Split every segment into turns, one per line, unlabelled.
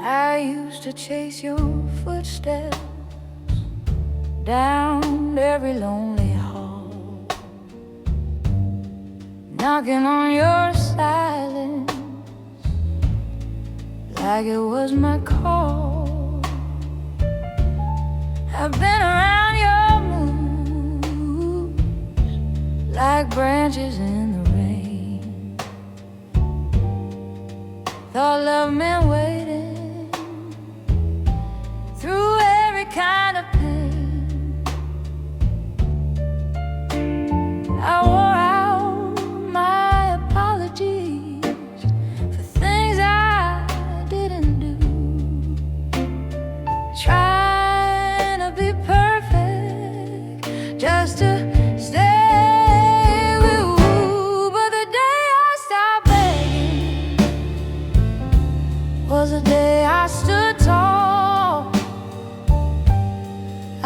I used to chase your footsteps down every lonely hall, knocking on your silence like it was my call. I've been around your moves like branches in the rain. Thought love meant waiting through every kind of pain. I wore out my apologies for things I didn't do, trying to be perfect just to stay with you. But the day I stopped begging was the day I stood tall.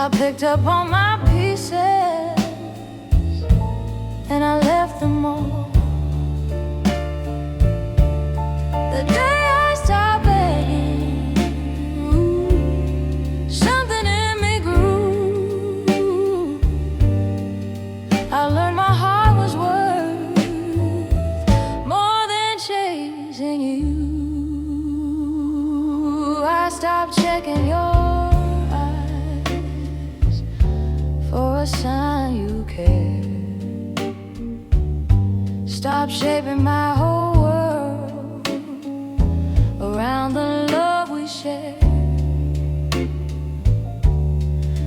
I picked up all my pieces and I left them all. The day I stopped begging, something in me grew. I learned my heart was worth more than chasing you. I stopped checking your eyes for a sign you care. Stop shaping my whole world around the love we share.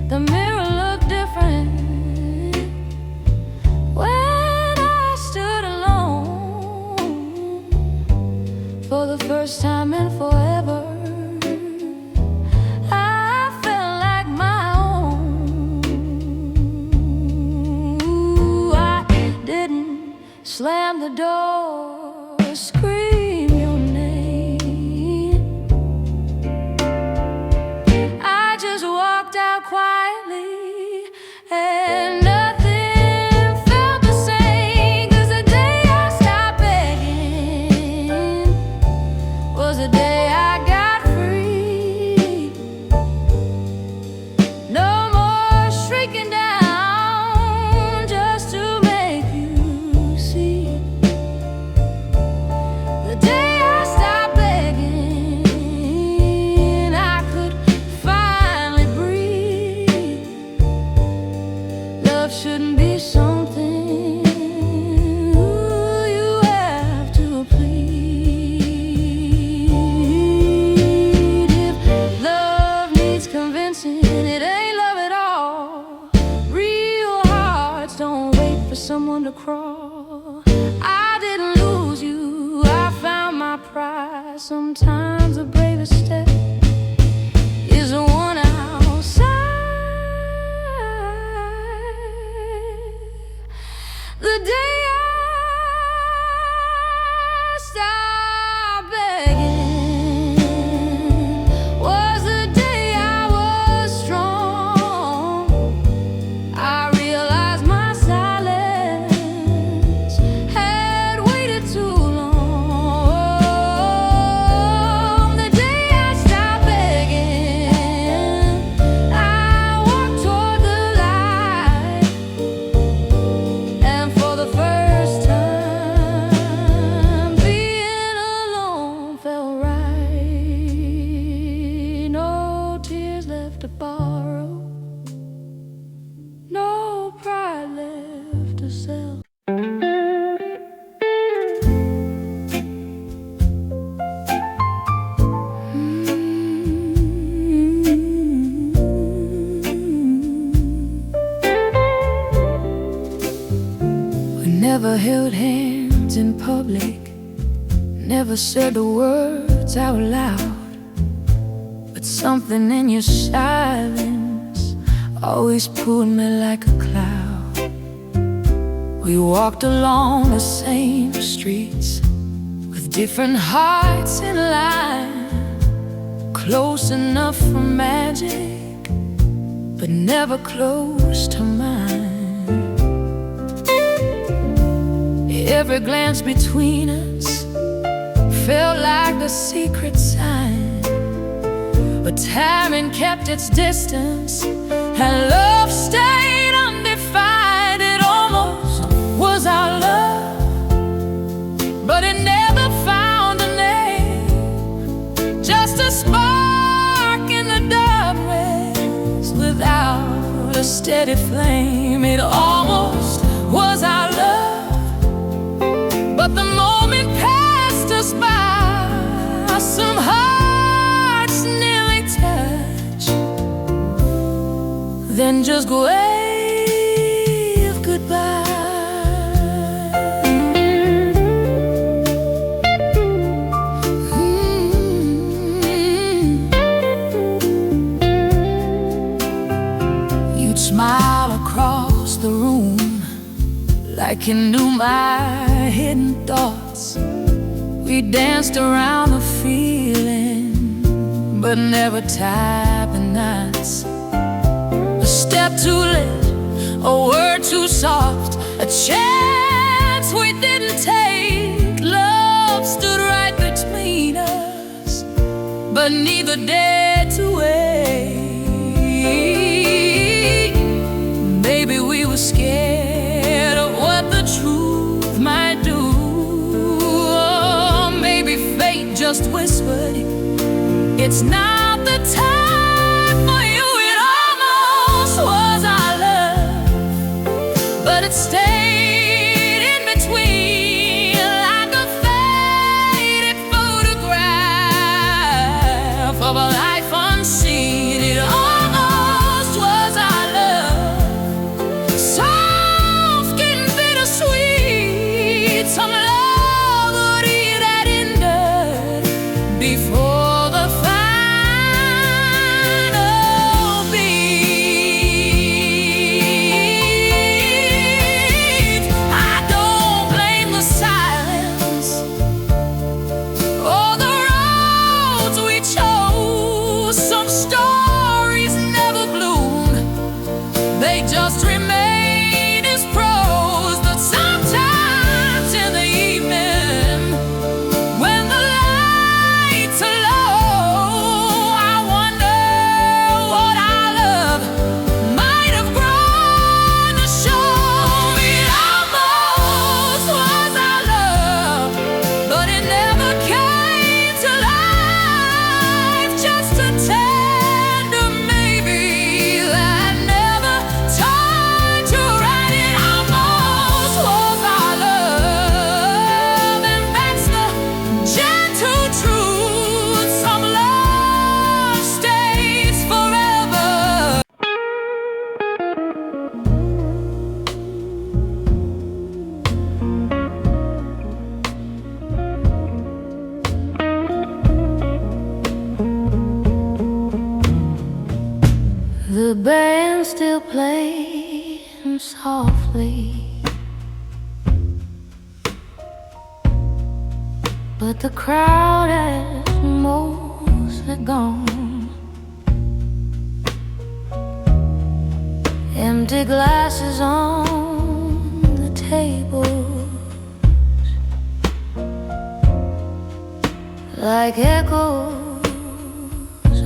The mirror looked different when I stood alone for the first time in forever. I felt like my own. I didn't slam the door, scream your name. I just walked out quietly and nothing felt the same. 'Cause the day I stopped begging was the day I got free. No more shrieking down just to make you see. The day I stopped begging, I could finally breathe. Love shouldn't be something you have to plead. If love needs convincing, it ain't love at all. Real hearts don't wait for someone to crawl. I didn't lose you, I found my pride. Sometimes the bravest step is the one outside. The day I stopped begging was the day I was strong. I realized my silence had waited too long. The day I stopped begging, I walked toward the light, and for the first time, being alone felt right. No tears left to borrow, no pride left to sell. We never held hands in public, never said the words out loud, but something in your silence always pulled me like a cloud. We walked along the same streets with different hearts in line, close enough for magic, but never close to mine. Every glance between us felt like the secret sign but time kept its distance, and love stayed undefined. It almost was our love, but it never found a name. Just a spark in the darkness without a steady flame. It almost was our love, but the moment passed us by. Some hearts nearly touch, then just wave goodbye. You'd smile across the room like you knew my hidden thoughts. We danced around the feeling, but never tied the knots. A step too late, a word too soft, a chance we didn't take. Love stood right between us, but neither dared to wait. Maybe we were scared of what the truth might do. Just whispered, it's not the time for you. It almost was our love, but it stayed in between, like a faded photograph of a life unseen. It almost was our love, soft and bittersweet. Some love before the final beat. I don't blame the silence or the roads we chose. Some stories never bloomed, they just remain as prose. But sometimes in the evening, when the the band still playing softly, but the crowd has mostly gone. Empty glasses on the tables, like echoes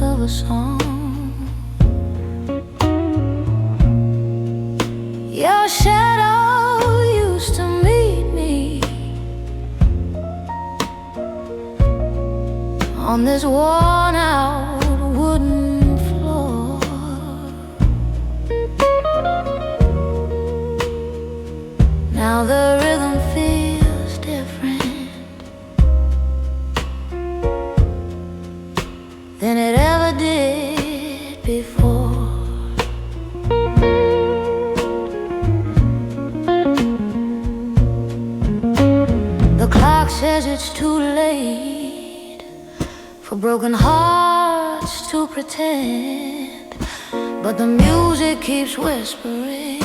of a song. Your shadow used to meet me on this worn-out wooden floor. Now the rhythm feels different than it ever did before. The clock says it's too late for broken hearts to pretend, but the music keeps whispering,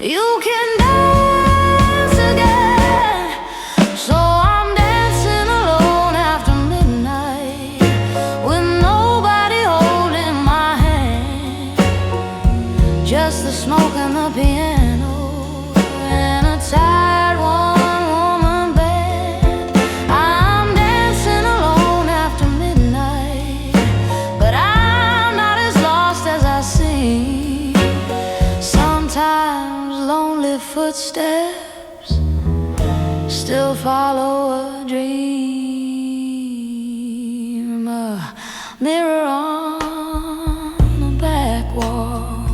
you can dance again. So I'm dancing alone after midnight, with nobody holding my hand, just the smoke and the piano and a tired one-woman band. I'm dancing alone after midnight, but follow a dream, a mirror on the back wall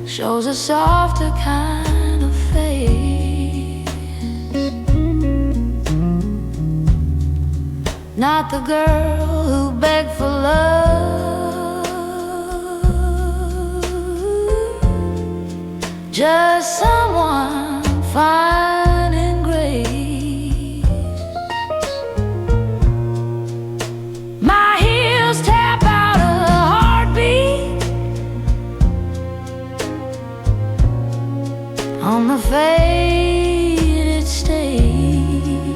shows a softer kind of face, not the girl who begged for love, just someone finding grace. My heels tap out a heartbeat on the faded stage,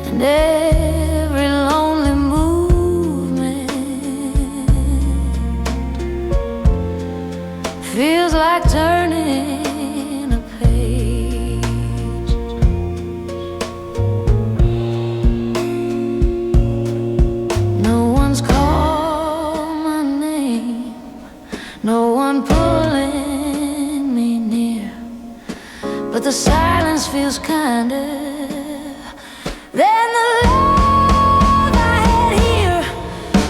and every lonely movement feels like turning a page. No one's called my name, no one pulling me near, but the silence feels kinder than the love I had here.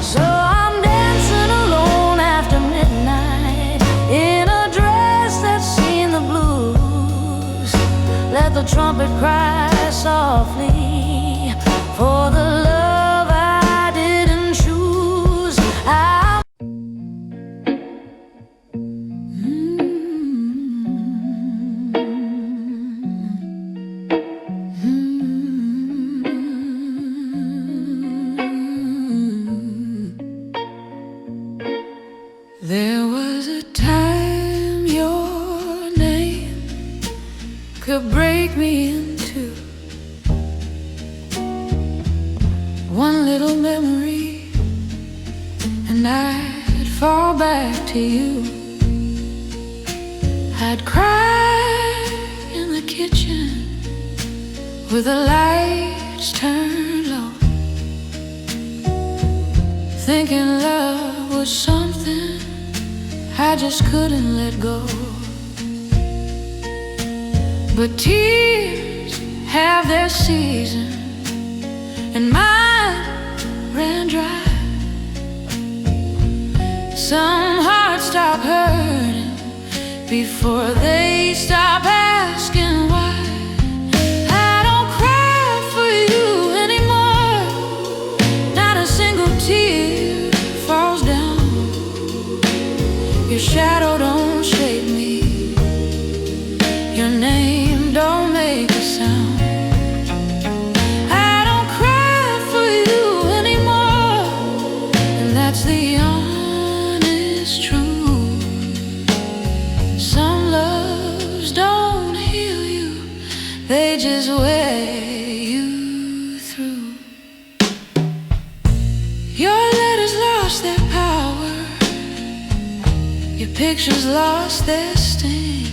So I'm dancing alone after midnight in a dress that's seen the blues. Let the trumpet cry softly for the love I didn't choose. There was a time your name could break me into one little memory, and I'd fall back to you. I'd cry in the kitchen with the lights turned low, thinking love was something I just couldn't let go. But tears have their season, and mine ran dry. Some hearts stop hurting before they stop asking why. I don't cry for you anymore, not a single tear falls down. Your shadow don't shake me, your name don't make a sound. I don't cry for you anymore, and that's the honest truth. Some loves don't heal you, they just wear you through. Your letters lost their power, your pictures lost their sting.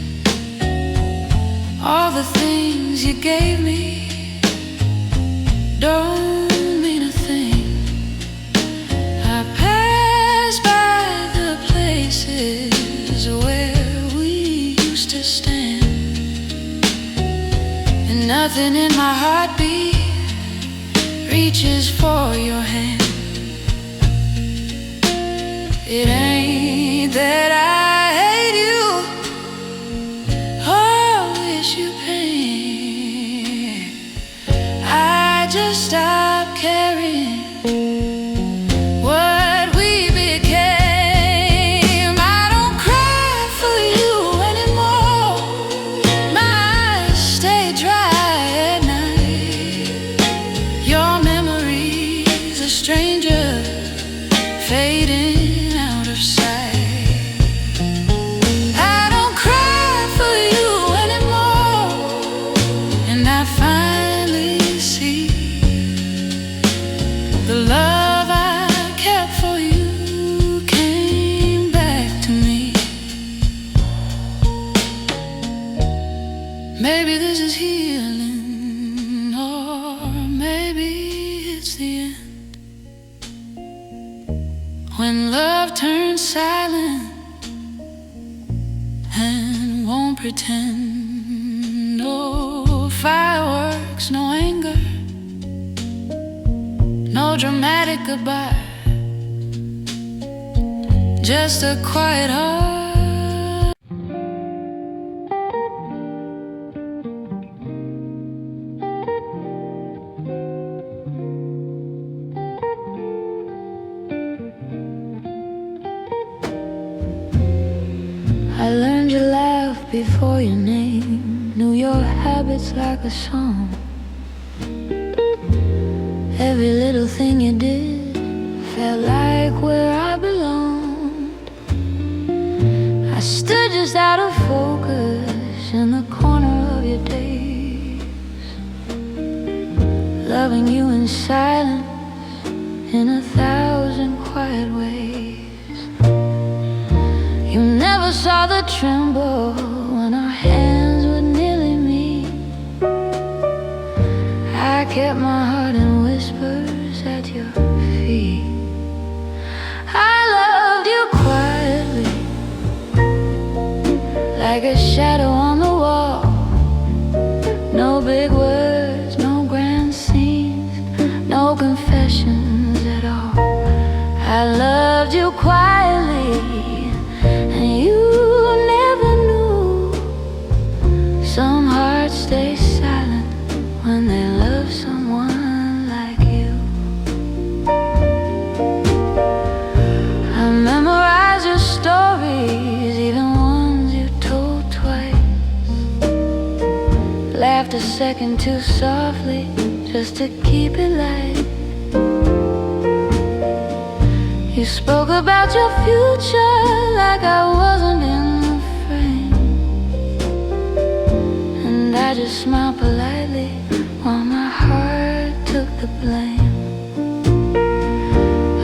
All the things you gave me don't mean a thing. I pass by the places where we used to stand, and nothing in my heartbeat reaches for your hand. It ain't that I hate you or wish you pain, I just stopped caring what we became. I don't cry for you anymore, my eyes stay dry at night. Your memory's a stranger fading out of sight. I don't cry for you anymore, and I finally see the love I kept for you came back to me. Maybe this is healing, or maybe it's the end. When love turns silent don't pretend. No fireworks, no anger, no dramatic goodbye, just a quiet heart. I learned your laugh before your name, knew your habits like a song. Every little thing you did felt like where I belonged. I stood just out of focus in the corner of your days, loving you in silence in 1,000 quiet ways. You never saw the tremble when our hands would nearly meet. I kept my heart in whispers at your feet. I loved you quietly, like a shadow on the wall. No big words, no grand scenes, no confessions at all. I loved you quietly, and you never knew. Some hearts stay silent when they love someone like you. I memorize your stories, even ones you told twice. Laughed a second too softly just to keep it light. You spoke about your future like I wasn't in the frame, and I just smiled politely while my heart took the blame.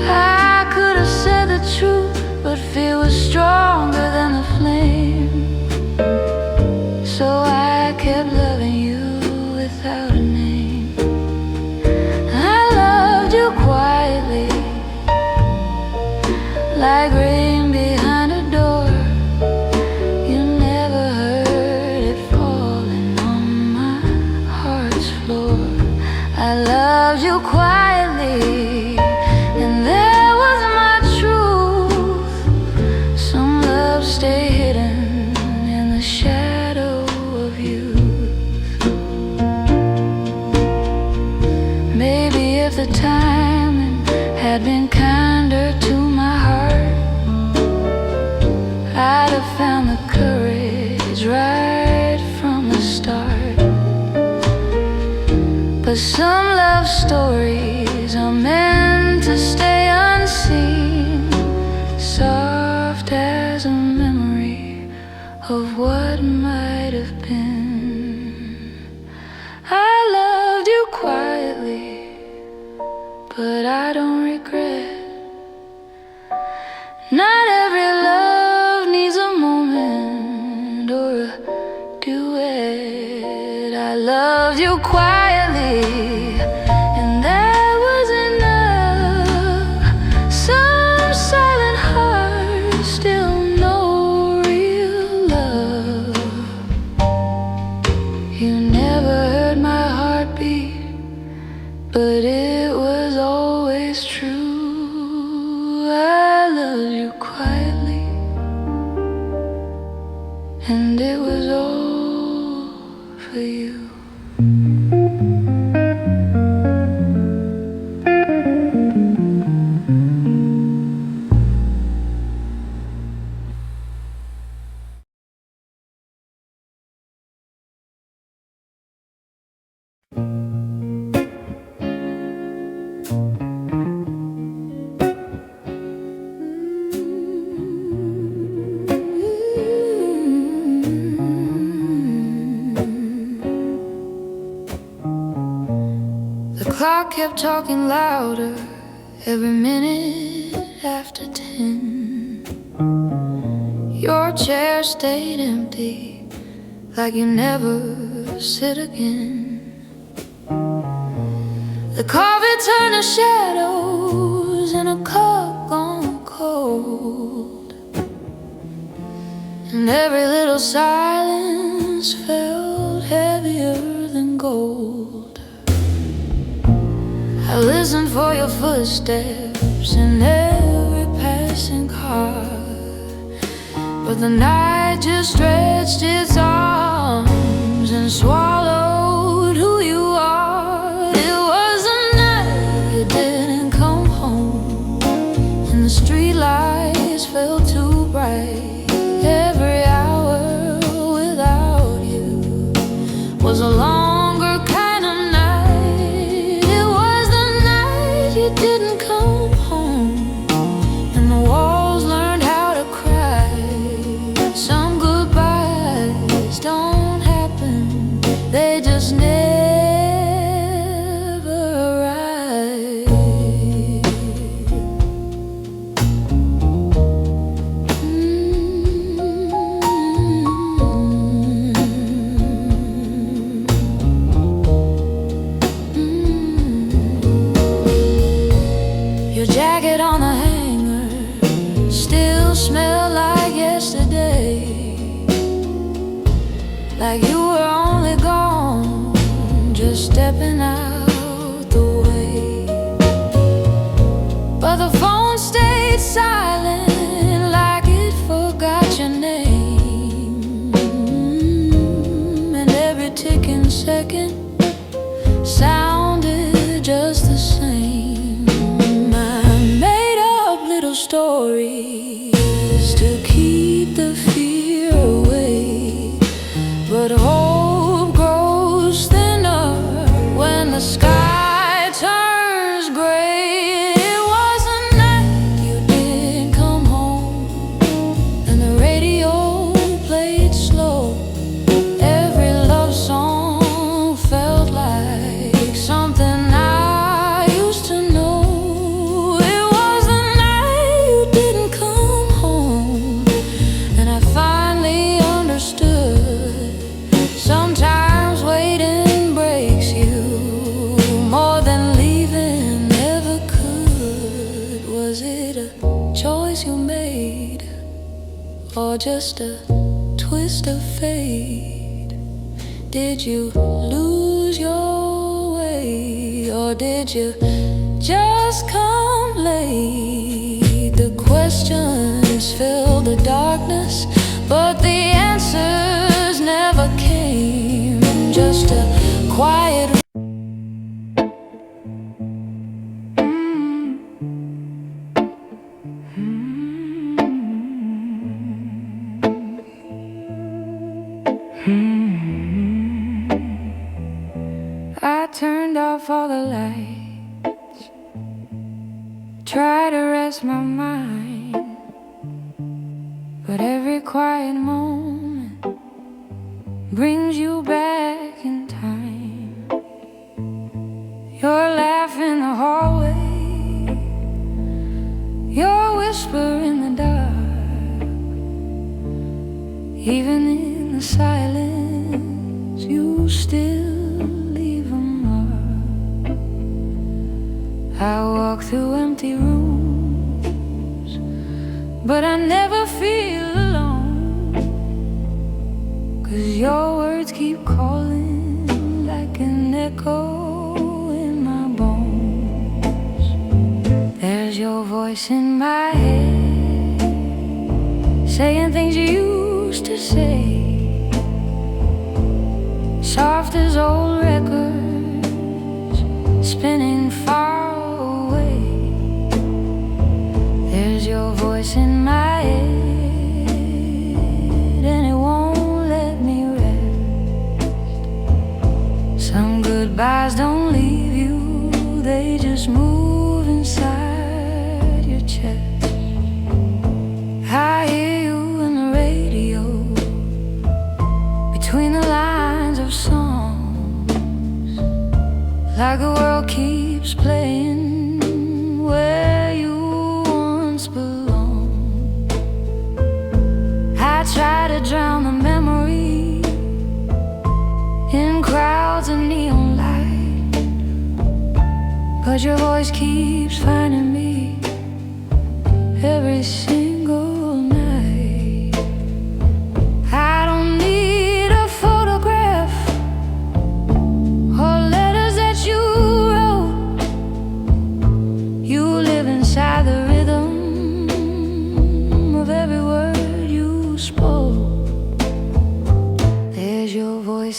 I could have said the truth, but fear was stronger than the flame. So I kept loving you without a name. I loved you quietly, like rain behind a door. You never heard it falling on my heart's floor. I loved you quietly, and there was my truth. Some love stay hidden in the shadow of youth. Maybe if the timing had been kinder to my heart, I'd have found the courage right from the start. But some love stories are meant to stay unseen, soft as a memory of what might have been. I loved you quietly, but I don't regret. Not every love needs a moment or a duet. I loved you quietly, and that was enough. Some silent hearts still know real love. You never heard my heartbeat, but it was always true. I loved you quietly, and it was all for you. The clock kept talking louder every minute after 10. Your chair stayed empty, like you never sit again. The coffee turned to shadows in a cup gone cold, and and every little silence felt heavier than gold. I listened for your footsteps in every passing car, but the night just stretched its arms and swallowed who you are. It was the night you didn't come home, and the streetlights felt too bright. Every hour without you was a longer kind of night. It was the night you didn't come home, and the walls learned how to cry. Some goodbyes don't happen, they just never arrive. Your jacket on the hanger still smelled like yesterday, like you were only gone, just stepping out the way. But the phone stayed silent, like it forgot your name. And every ticking second sounded just the same. I made up little stories to keep the fear away, but hope grows thinner when the sky turns gray. It was the night you didn't come home, and the radio played slow. Every love song felt like something I used to know. It was the night you didn't come home, and I finally understood. Sometimes waiting breaks you more than leaving ever could. Was it a choice you made, or just a twist of fate? Did you lose your way, or did you just come late? The questions filled the darkness, but the answers never came. Just a quiet I turned off all the lights, tried to rest my mind, but every quiet moment brings you back in time. Your laugh in the hallway, your whisper in the dark, even in the silence you still leave a mark. I walk through empty rooms, but I never feel alone, 'cause your words keep calling like an echo in my bones. There's your voice in my head, saying things you used to say, soft as old records spinning far away. There's your voice in my head, and it won't let me rest. Some goodbyes don't leave you, they just move inside your chest. I hear you in the radio, between the lines of songs, like the world keeps playing where you once belonged. I try to drown the memory in crowds of neon light, but your voice keeps finding me every single night.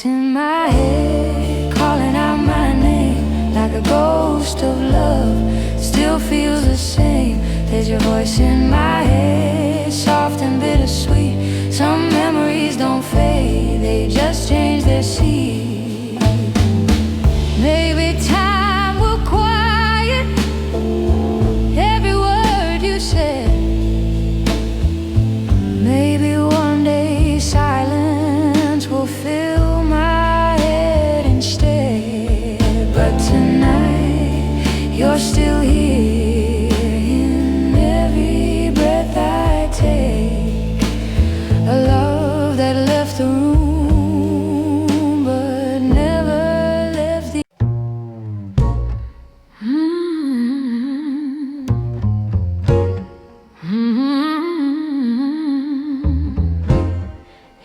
voice in my head calling out my name, like a ghost of love, still feels the same. There's your voice in my head, soft and bittersweet. Some memories don't fade, they just change their seed. Maybe time will quiet every word you said. Maybe one day silence will fill my head instead. But tonight you're still here, in every breath I take. A love that left the room but never left the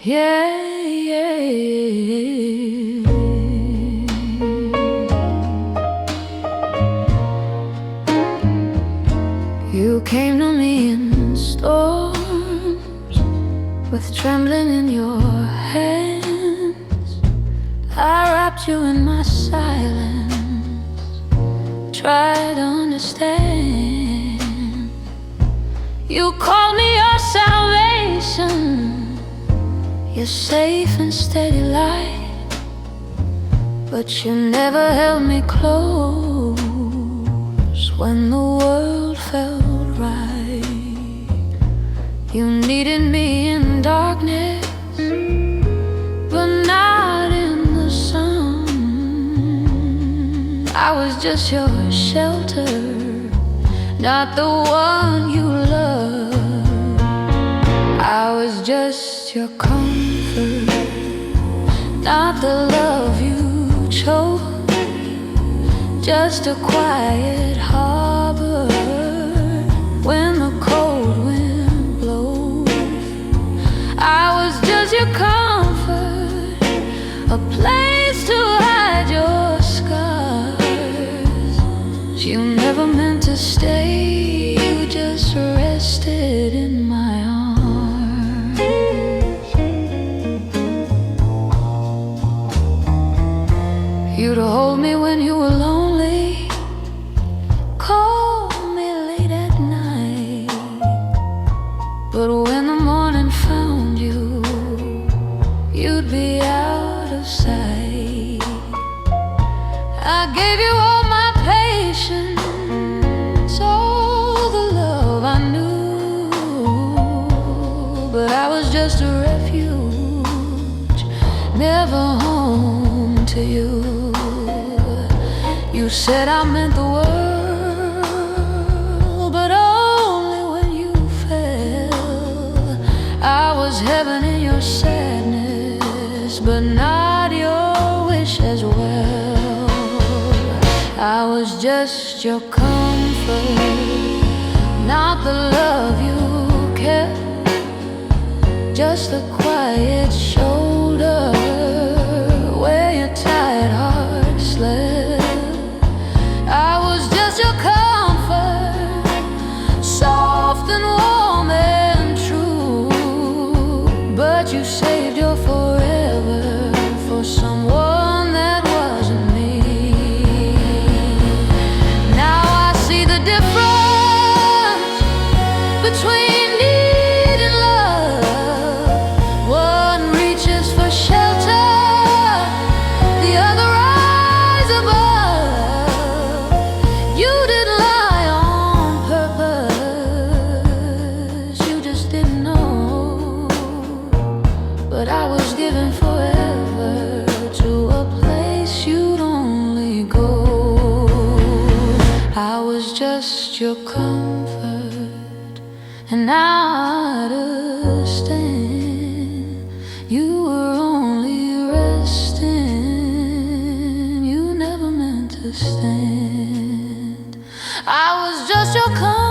yeah, yeah, yeah. You came to me in storms, with trembling in your hands. I wrapped you in my silence, tried to understand. You called me your salvation, your safe and steady light. But you never held me close when the world felt right. You needed me in darkness, but not in the sun. I was just your shelter, not the one you loved. I was just your comfort, not the love you chose. Just a quiet harbor when the cold wind blows. I was just your comfort, a place to hide your scars. You never meant to stay, you just rested in my arms. You'd hold me when you were lonely, call me late at night. But when the morning found you, you'd be out of sight. I gave you all my patience, all the love I knew. But I was just a refuge, never home to you. You said I meant the world, but only when you fell. I was heaven in your sadness, but not your wish as well. I was just your comfort, not the love you kept. Just a quiet shoulder where your tired heart slept. I was just your comfort, soft and warm and true. But you saved your forever for someone that wasn't me. Now I see the difference between need and love. One reaches for shelter, the other rise above. You didn't lie on purpose, you just didn't know. But I was given forever to a place you'd only go. I was just your comfort, and now I understand. You were only resting, you never meant to stand. I was just your comfort.